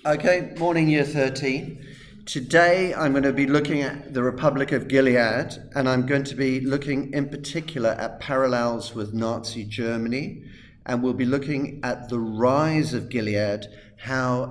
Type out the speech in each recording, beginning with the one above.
Okay, morning year 13. Today I'm going to be looking at the Republic of Gilead, and I'm going to be looking in particular at parallels with Nazi Germany, and we'll be looking at the rise of Gilead, how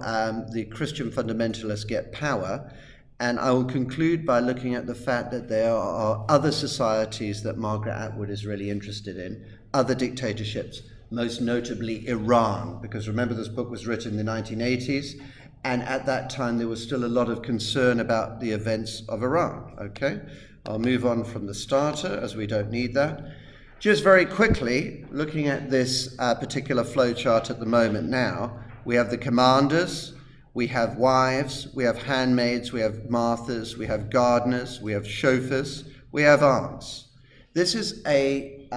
the Christian fundamentalists get power, and I will conclude by looking at the fact that there are other societies that Margaret Atwood is really interested in, other dictatorships, most notably Iran, because remember this book was written in the 1980s, and at that time there was still a lot of concern about the events of Iran. Okay, I'll move on from the starter as we don't need that. Just very quickly, looking at this particular flow chart at the moment now, we have the commanders, we have wives, we have handmaids, we have Marthas, we have gardeners, we have chauffeurs, we have aunts. This is a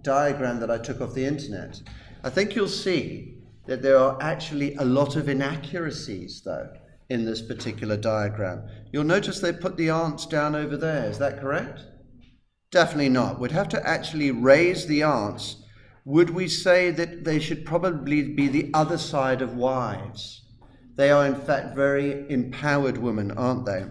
diagram that I took off the internet. I think you'll see that there are actually a lot of inaccuracies, though, in this particular diagram. You'll notice they put the aunts down over there. Is that correct? Definitely not. We'd have to actually raise the aunts. Would we say that they should probably be the other side of wives? They are, in fact, very empowered women, aren't they?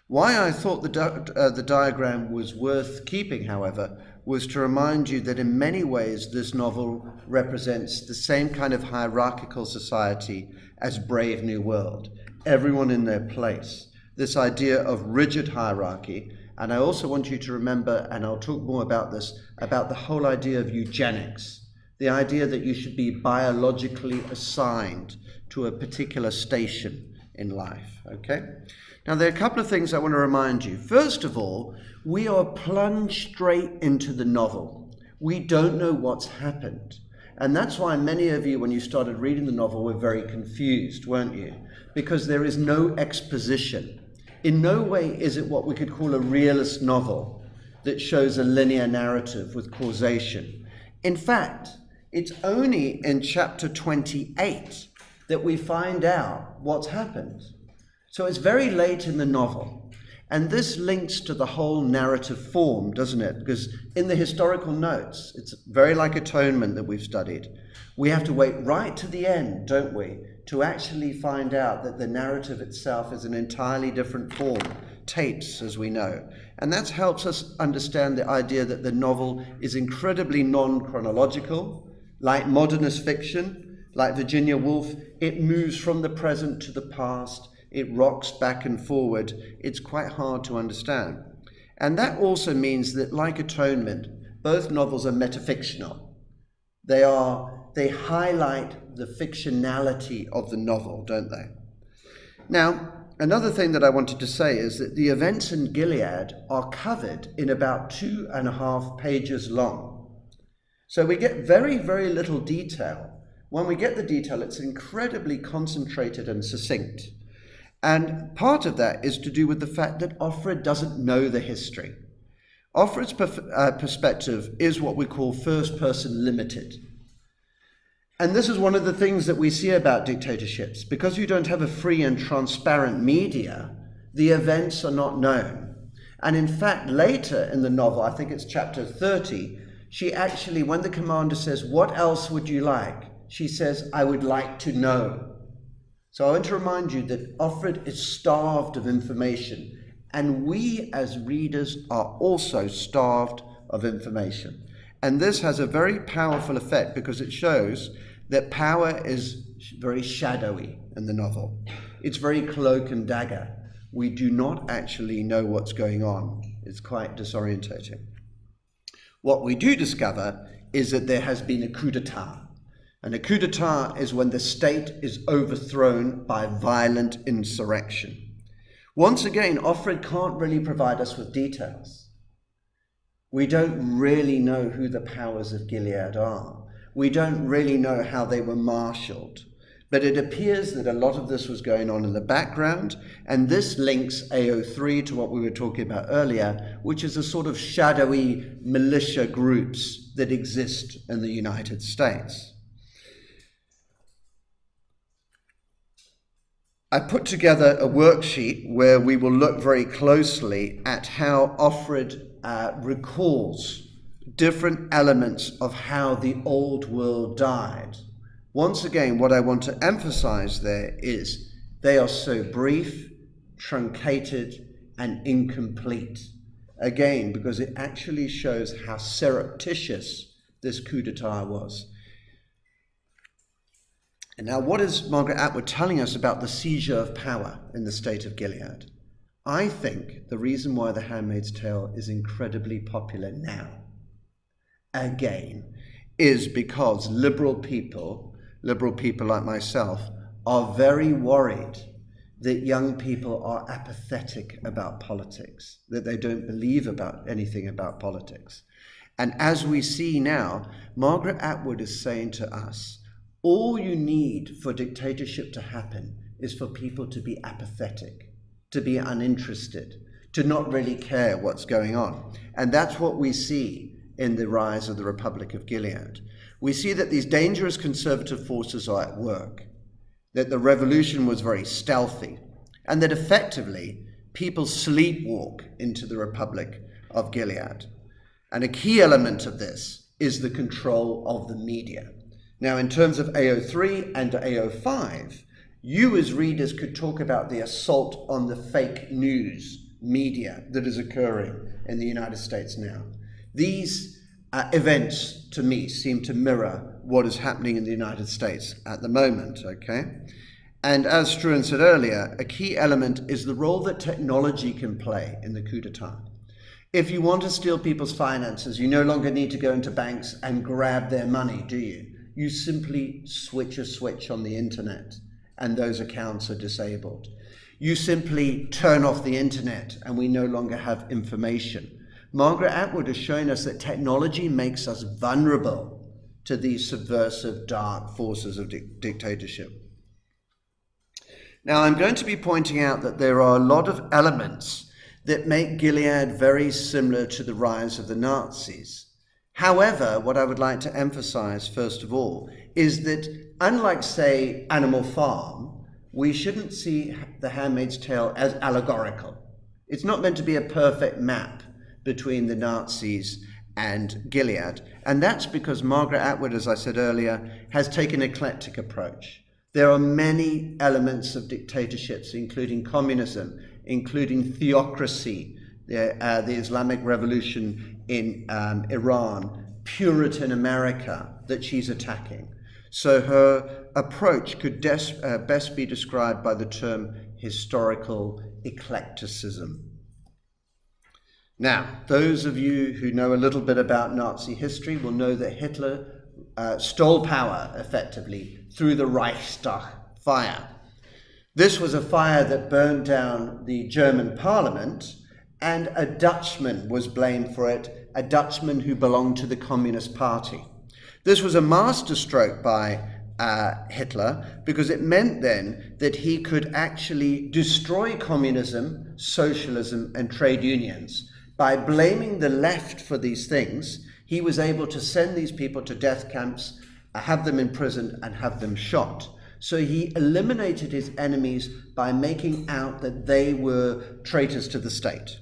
Why I thought the diagram was worth keeping, however, was to remind you that in many ways this novel represents the same kind of hierarchical society as Brave New World. Everyone in their place. This idea of rigid hierarchy. And I also want you to remember, and I'll talk more about this, about the whole idea of eugenics. The idea that you should be biologically assigned to a particular station in life. Okay? Now, there are a couple of things I want to remind you. First of all, we are plunged straight into the novel. We don't know what's happened. And that's why many of you, when you started reading the novel, were very confused, weren't you? Because there is no exposition. In no way is it what we could call a realist novel that shows a linear narrative with causation. In fact, it's only in chapter 28 that we find out what's happened. So it's very late in the novel. And this links to the whole narrative form, doesn't it? Because in the historical notes, it's very like Atonement that we've studied. We have to wait right to the end, don't we, to actually find out that the narrative itself is an entirely different form, tapes, as we know. And that helps us understand the idea that the novel is incredibly non-chronological, like modernist fiction, like Virginia Woolf. It moves from the present to the past. It rocks back and forward. It's quite hard to understand. And that also means that, like Atonement, both novels are metafictional. They highlight the fictionality of the novel, don't they? Now, another thing that I wanted to say is that the events in Gilead are covered in about 2.5 pages long. So we get very, very little detail. When we get the detail, it's incredibly concentrated and succinct. And part of that is to do with the fact that Offred doesn't know the history. Offred's perspective is what we call first-person limited. And this is one of the things that we see about dictatorships. Because you don't have a free and transparent media, the events are not known. And in fact, later in the novel, I think it's chapter 30, she actually, when the commander says, "What else would you like?" she says, "I would like to know." So I want to remind you that Offred is starved of information, and we as readers are also starved of information. And this has a very powerful effect because it shows that power is very shadowy in the novel. It's very cloak and dagger. We do not actually know what's going on. It's quite disorientating. What we do discover is that there has been a coup d'etat. And a coup d'etat is when the state is overthrown by violent insurrection. Once again, Offred can't really provide us with details. We don't really know who the powers of Gilead are. We don't really know how they were marshaled. But it appears that a lot of this was going on in the background, and this links AO3 to what we were talking about earlier, which is a sort of shadowy militia groups that exist in the United States. I put together a worksheet where we will look very closely at how Offred recalls different elements of how the old world died. Once again, what I want to emphasize there is they are so brief, truncated, and incomplete. Again, because it actually shows how surreptitious this coup d'etat was. And now, what is Margaret Atwood telling us about the seizure of power in the state of Gilead? I think the reason why The Handmaid's Tale is incredibly popular now, again, is because liberal people like myself, are very worried that young people are apathetic about politics, that they don't believe about anything about politics. And as we see now, Margaret Atwood is saying to us, all you need for dictatorship to happen is for people to be apathetic, to be uninterested, to not really care what's going on. And that's what we see in the rise of the Republic of Gilead. We see that these dangerous conservative forces are at work, that the revolution was very stealthy, and that effectively people sleepwalk into the Republic of Gilead. And a key element of this is the control of the media. Now, in terms of AO3 and AO5, you as readers could talk about the assault on the fake news media that is occurring in the United States now. These events, to me, seem to mirror what is happening in the United States at the moment, okay? And as Struan said earlier, a key element is the role that technology can play in the coup d'etat. If you want to steal people's finances, you no longer need to go into banks and grab their money, do you? You simply switch a switch on the internet and those accounts are disabled. You simply turn off the internet and we no longer have information. Margaret Atwood has shown us that technology makes us vulnerable to these subversive, dark forces of dictatorship. Now, I'm going to be pointing out that there are a lot of elements that make Gilead very similar to the rise of the Nazis. However, what I would like to emphasize, first of all, is that unlike, say, Animal Farm, we shouldn't see The Handmaid's Tale as allegorical. It's not meant to be a perfect map between the Nazis and Gilead. And that's because Margaret Atwood, as I said earlier, has taken an eclectic approach. There are many elements of dictatorships, including communism, including theocracy, the Islamic Revolution in Iran, Puritan America, that she's attacking. So her approach could best be described by the term historical eclecticism. Now, those of you who know a little bit about Nazi history will know that Hitler stole power effectively through the Reichstag fire. This was a fire that burned down the German parliament, and a Dutchman was blamed for it, a Dutchman who belonged to the Communist Party. This was a masterstroke by Hitler, because it meant then that he could actually destroy communism, socialism, and trade unions. By blaming the left for these things, he was able to send these people to death camps, have them imprisoned, and have them shot. So he eliminated his enemies by making out that they were traitors to the state.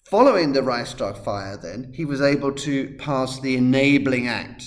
Following the Reichstag fire, then, he was able to pass the Enabling Act.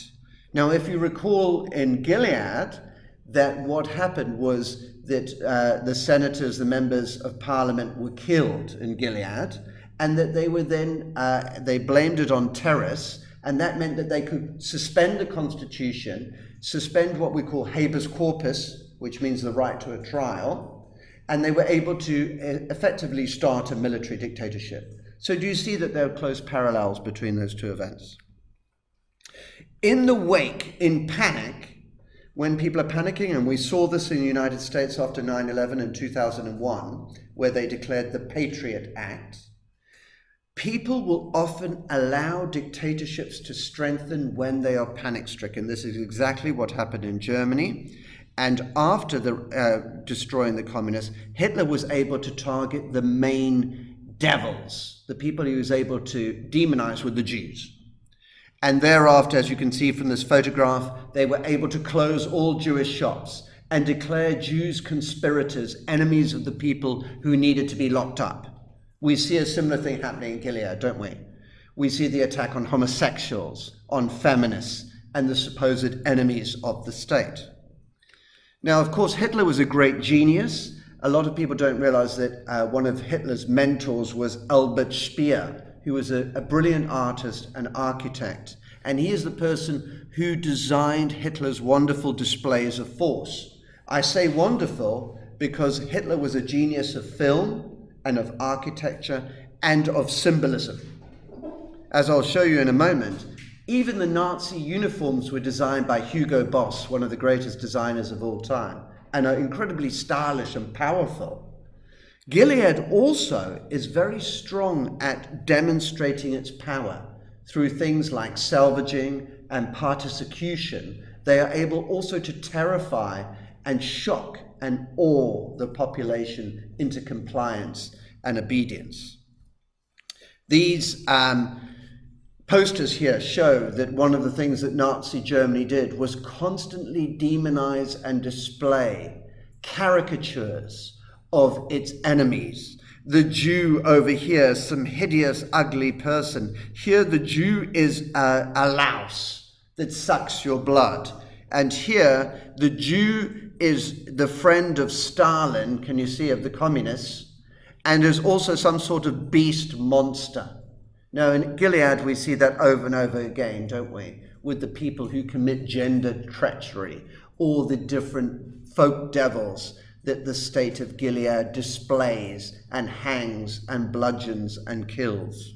Now, if you recall in Gilead, that what happened was that the senators, the members of parliament, were killed in Gilead, and that they were then, they blamed it on terrorists, and that meant that they could suspend the constitution, suspend what we call habeas corpus, which means the right to a trial, and they were able to effectively start a military dictatorship. So do you see that there are close parallels between those two events? In the wake, in panic, when people are panicking, and we saw this in the United States after 9/11 in 2001, where they declared the Patriot Act, people will often allow dictatorships to strengthen when they are panic-stricken. This is exactly what happened in Germany. And after destroying the communists, Hitler was able to target the main devils. The people he was able to demonize were the Jews. And thereafter, as you can see from this photograph, they were able to close all Jewish shops and declare Jews conspirators, enemies of the people who needed to be locked up. We see a similar thing happening in Gilead, don't we? We see the attack on homosexuals, on feminists, and the supposed enemies of the state. Now, of course, Hitler was a great genius. A lot of people don't realize that one of Hitler's mentors was Albert Speer, who was a brilliant artist and architect. And he is the person who designed Hitler's wonderful displays of force. I say wonderful because Hitler was a genius of film and of architecture and of symbolism. As I'll show you in a moment, even the Nazi uniforms were designed by Hugo Boss, one of the greatest designers of all time, and are incredibly stylish and powerful. Gilead also is very strong at demonstrating its power through things like salvaging and partisecution. They are able also to terrify and shock and awe the population into compliance and obedience. These posters here show that one of the things that Nazi Germany did was constantly demonize and display caricatures of its enemies. The Jew over here, some hideous, ugly person. Here the Jew is a louse that sucks your blood. And here the Jew is the friend of Stalin, can you see, of the communists, and is also some sort of beast monster. Now, in Gilead, we see that over and over again, don't we? With the people who commit gender treachery, all the different folk devils that the state of Gilead displays and hangs and bludgeons and kills.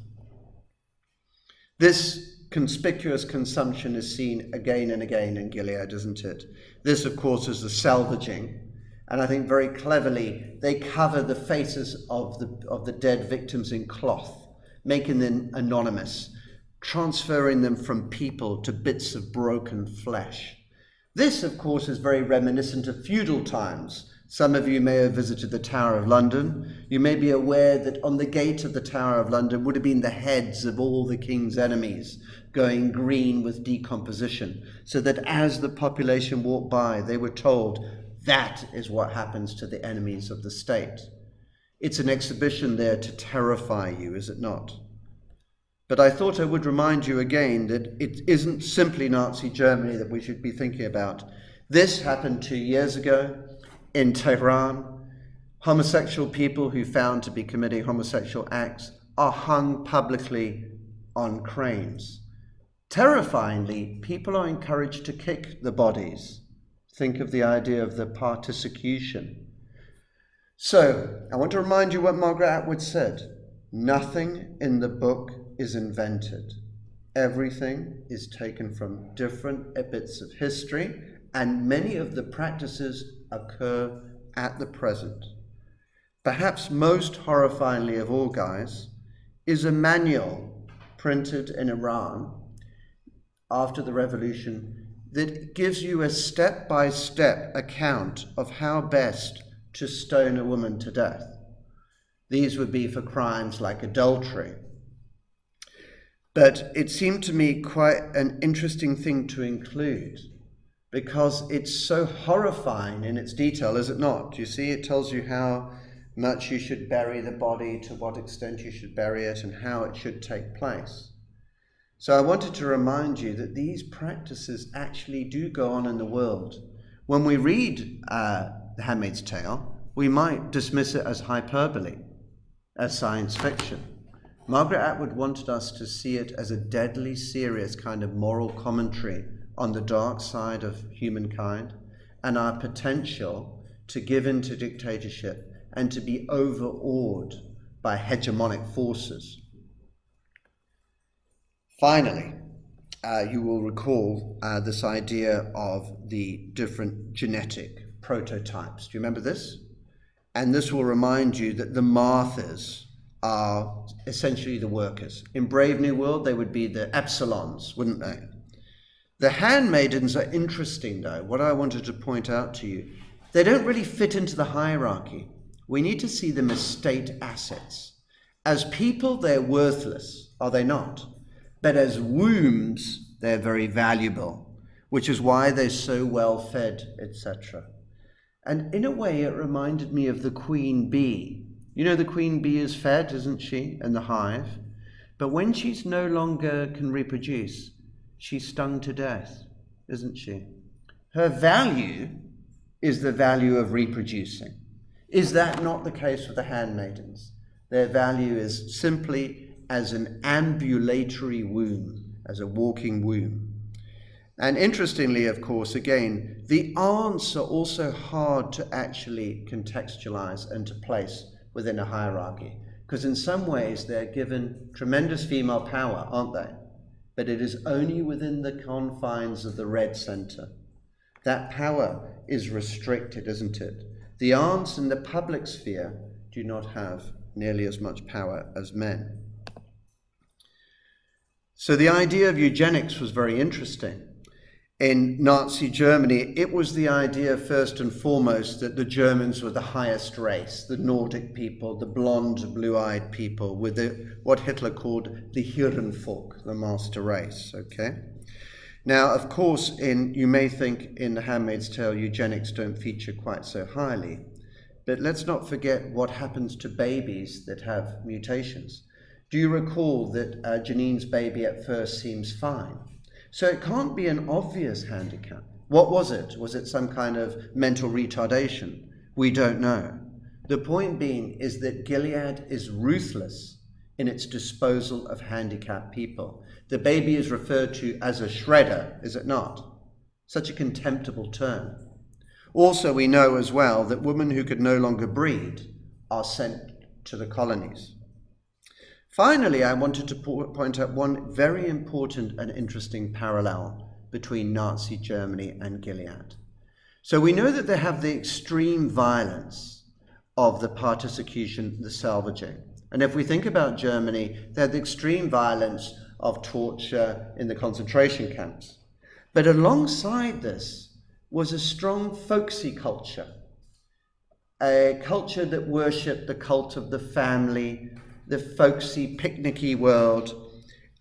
This conspicuous consumption is seen again and again in Gilead, isn't it? This, of course, is the salvaging. And I think very cleverly, they cover the faces of the dead victims in cloth, making them anonymous, transferring them from people to bits of broken flesh. This, of course, is very reminiscent of feudal times. Some of you may have visited the Tower of London. You may be aware that on the gate of the Tower of London would have been the heads of all the king's enemies, going green with decomposition, so that as the population walked by, they were told, that is what happens to the enemies of the state. It's an exhibition there to terrify you, is it not? But I thought I would remind you again that it isn't simply Nazi Germany that we should be thinking about. This happened 2 years ago in Tehran. Homosexual people who found to be committing homosexual acts are hung publicly on cranes. Terrifyingly, people are encouraged to kick the bodies. Think of the idea of the partisecution. So, I want to remind you what Margaret Atwood said. Nothing in the book is invented. Everything is taken from different bits of history, and many of the practices occur at the present. Perhaps most horrifyingly of all, guys, is a manual printed in Iran after the revolution that gives you a step-by-step account of how best to stone a woman to death. These would be for crimes like adultery. But it seemed to me quite an interesting thing to include because it's so horrifying in its detail, is it not? You see, it tells you how much you should bury the body, to what extent you should bury it, and how it should take place. So I wanted to remind you that these practices actually do go on in the world. When we read The Handmaid's Tale, we might dismiss it as hyperbole, as science fiction. Margaret Atwood wanted us to see it as a deadly serious kind of moral commentary on the dark side of humankind and our potential to give in to dictatorship and to be overawed by hegemonic forces. Finally, you will recall this idea of the different genetic prototypes. Do you remember this? And this will remind you that the Marthas are essentially the workers. In Brave New World, they would be the Epsilons, wouldn't they? The handmaidens are interesting, though. What I wanted to point out to you, they don't really fit into the hierarchy. We need to see them as state assets. As people, they're worthless, are they not? But as wombs, they're very valuable, which is why they're so well fed, etc. And in a way, it reminded me of the queen bee. You know, the queen bee is fed, isn't she, in the hive? But when she's no longer can reproduce, she's stung to death. isn't she? Her value is the value of reproducing. Is that not the case with the handmaidens? Their value is simply as an ambulatory womb, as a walking womb. And interestingly, of course, again, the aunts are also hard to actually contextualize and to place within a hierarchy, because in some ways they're given tremendous female power, aren't they? But it is only within the confines of the red center. That power is restricted, isn't it? The aunts in the public sphere do not have nearly as much power as men. So the idea of eugenics was very interesting. In Nazi Germany, it was the idea first and foremost that the Germans were the highest race, the Nordic people, the blonde, blue-eyed people, with what Hitler called the Hirnvolk, the master race, okay? Now, of course, you may think in The Handmaid's Tale, eugenics don't feature quite so highly, but let's not forget what happens to babies that have mutations. Do you recall that Janine's baby at first seems fine? So it can't be an obvious handicap. What was it? Was it some kind of mental retardation? We don't know. The point being is that Gilead is ruthless in its disposal of handicapped people. The baby is referred to as a shredder, is it not? Such a contemptible term. Also, we know as well that women who could no longer breed are sent to the colonies. Finally, I wanted to point out one very important and interesting parallel between Nazi Germany and Gilead. So we know that they have the extreme violence of the partisan, the salvaging. And if we think about Germany, they had the extreme violence of torture in the concentration camps. But alongside this was a strong folksy culture, a culture that worshipped the cult of the family, the folksy, picnicky world.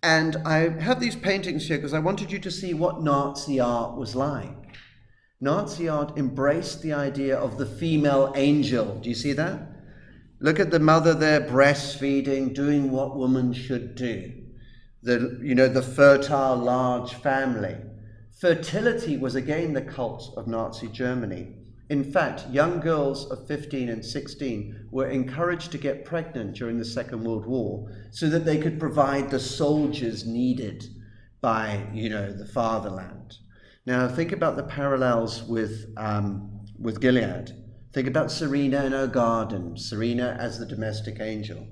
And I have these paintings here because I wanted you to see what Nazi art was like. Nazi art embraced the idea of the female angel. Do you see that? Look at the mother there breastfeeding, doing what women should do. The fertile, large family. Fertility was again the cult of Nazi Germany. In fact, young girls of 15 and 16 were encouraged to get pregnant during the Second World War so that they could provide the soldiers needed by, the fatherland. Now, think about the parallels with Gilead. Think about Serena in her garden, Serena as the domestic angel.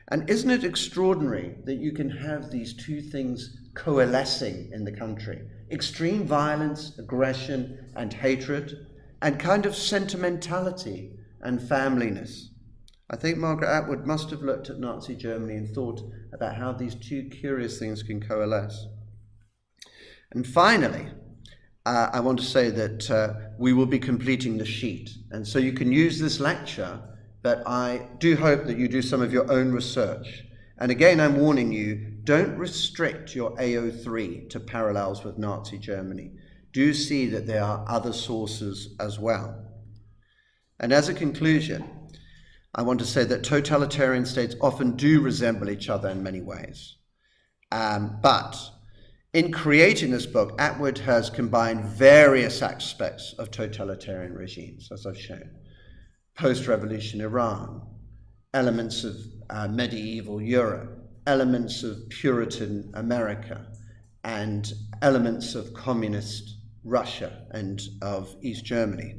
And isn't it extraordinary that you can have these two things coalescing in the country? Extreme violence, aggression, and hatred, and kind of sentimentality and familyness. I think Margaret Atwood must have looked at Nazi Germany and thought about how these two curious things can coalesce. And finally, I want to say that we will be completing the sheet. And so you can use this lecture, but I do hope that you do some of your own research. And again, I'm warning you, don't restrict your AO3 to parallels with Nazi Germany. Do see that there are other sources as well. And as a conclusion, I want to say that totalitarian states often do resemble each other in many ways. But in creating this book, Atwood has combined various aspects of totalitarian regimes, as I've shown. Post-revolution Iran, elements of medieval Europe, elements of Puritan America, and elements of communist Russia and of East Germany.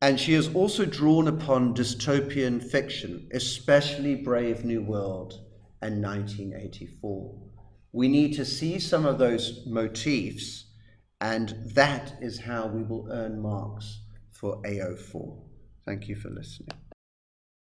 And she has also drawn upon dystopian fiction, especially Brave New World and 1984. We need to see some of those motifs, and that is how we will earn marks for AO4. Thank you for listening.